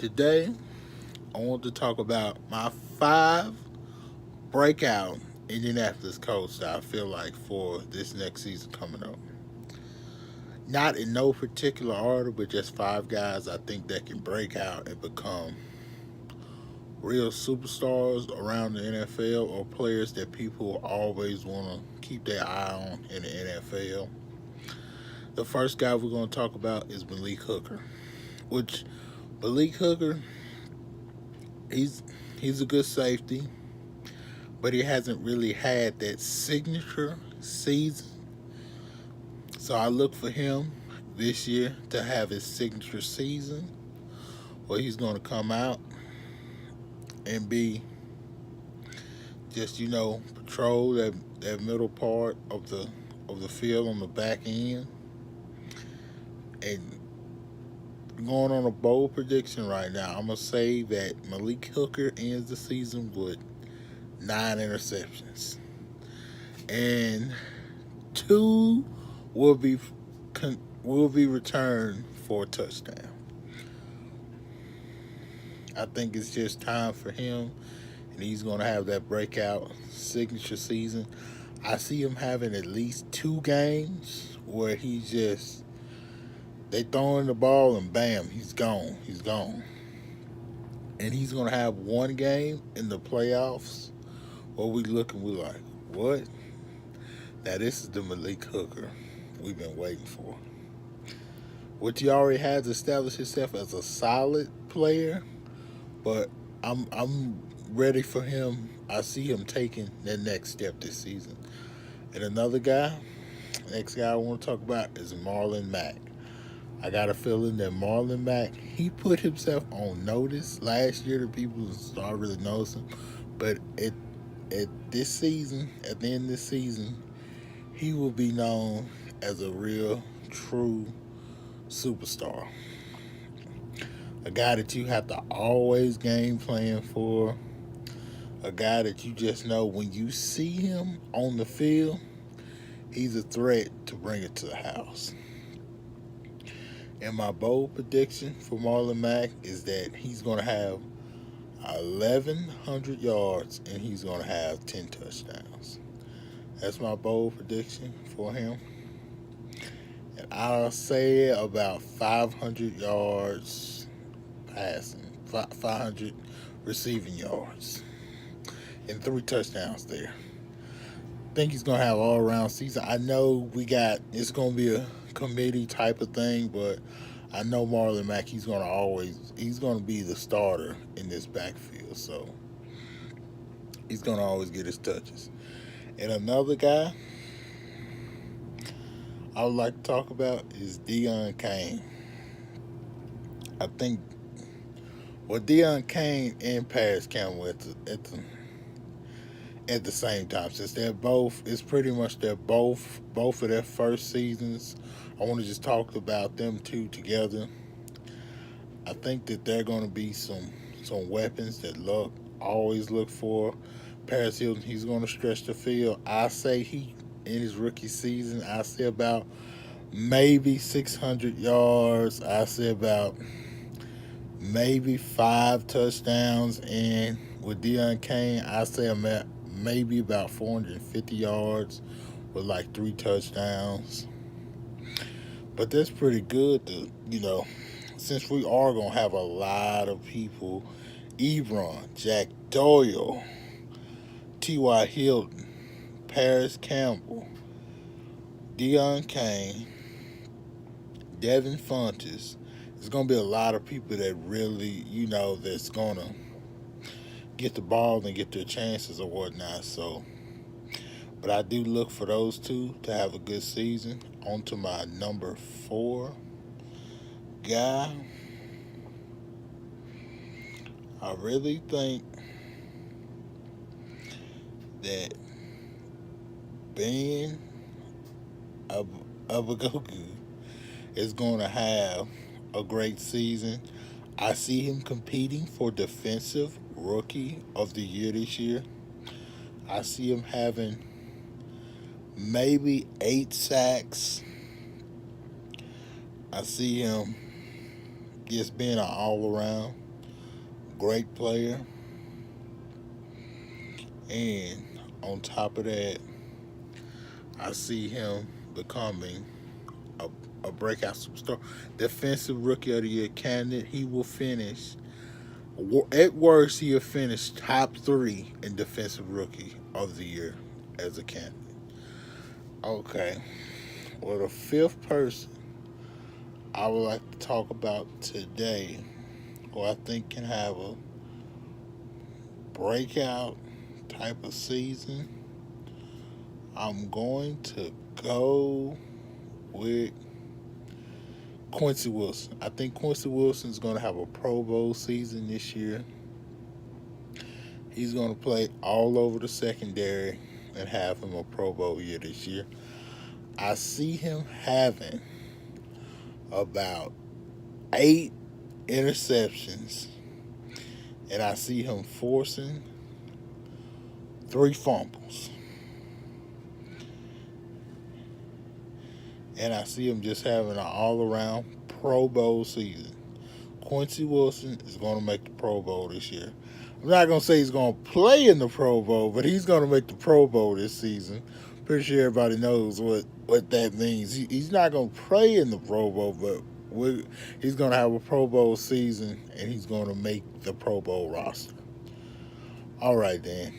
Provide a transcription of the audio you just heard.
Today, I want to talk about my five breakout Indianapolis Colts that I feel like for this next season coming up. Not in no particular order, but just five guys I think that can break out and become real superstars around the NFL or players that people always want to keep their eye on in the NFL. The first guy we're going to talk about is Malik Hooker, which Malik Hooker, he's he's a good safety, but he hasn't really had that signature season. So I look for him this year to have his signature season where he's going to come out and be just patrol that middle part of the field on the back end. And going on a bold prediction right now, I'm gonna say that Malik Hooker ends the season with 9 interceptions, and two will be will be returned for a touchdown. I think it's just time for him, and he's gonna have that breakout signature season. I see him having at least 2 games where they throwing the ball and bam, he's gone. He's gone. And he's gonna have one game in the playoffs where we look and we like, what? Now this is the Malik Hooker we've been waiting for. Which he already has established himself as a solid player, but I'm ready for him. I see him taking the next step this season. And another guy, next guy I want to talk about is Marlon Mack. I got a feeling that Marlon Mack, he put himself on notice last year that people started really noticing. But at this season, at the end of this season, he will be known as a real, true superstar. A guy that you have to always game plan for. A guy that you just know when you see him on the field, he's a threat to bring it to the house. And my bold prediction for Marlon Mack is that he's going to have 1,100 yards and he's going to have 10 touchdowns. That's my bold prediction for him. And I'll say about 500 yards passing, 500 receiving yards, and 3 touchdowns there. I think he's going to have all around season. I know it's going to be a committee type of thing, but I know Marlon Mack, he's going to be the starter in this backfield. So he's going to always get his touches. And another guy I would like to talk about is Deion Kane. I think Deion Kane and Paris Campbell at the same time, since it's pretty much they're both of their first seasons. I want to just talk about them two together. I think that they're going to be some weapons that always look for. Paris Hilton, he's going to stretch the field. I say in his rookie season, I say about maybe 600 yards. I say about maybe 5 touchdowns. And with Deion Kane, I say maybe about 450 yards with like 3 touchdowns. But that's pretty good since we are going to have a lot of people, Ebron, Jack Doyle, T.Y. Hilton, Paris Campbell, Deion Kane, Devin Funches. There's going to be a lot of people that really, that's going to get the ball and get their chances or whatnot. So, but I do look for those two to have a good season. On to my number 4 guy. I really think that Ben Abagoku is going to have a great season. I see him competing for Defensive Rookie of the Year this year. I see him having maybe 8 sacks. I see him just being an all around. great player. And on top of that, I see him becoming a, a breakout superstar. Defensive Rookie of the Year candidate. He will finish, at worst, he'll finish top three in Defensive Rookie of the Year as a candidate. Okay. Well, the fifth person I would like to talk about today, who I think can have a breakout type of season, I'm going to go with Quincy Wilson. I think Quincy Wilson is going to have a Pro Bowl season this year. He's going to play all over the secondary and have him a Pro Bowl year this year. I see him having about 8 interceptions, and I see him forcing 3 fumbles. And I see him just having an all-around Pro Bowl season. Quincy Wilson is going to make the Pro Bowl this year. I'm not going to say he's going to play in the Pro Bowl, but he's going to make the Pro Bowl this season. Pretty sure everybody knows what that means. He's not going to play in the Pro Bowl, but he's going to have a Pro Bowl season, and he's going to make the Pro Bowl roster. All right, Dan.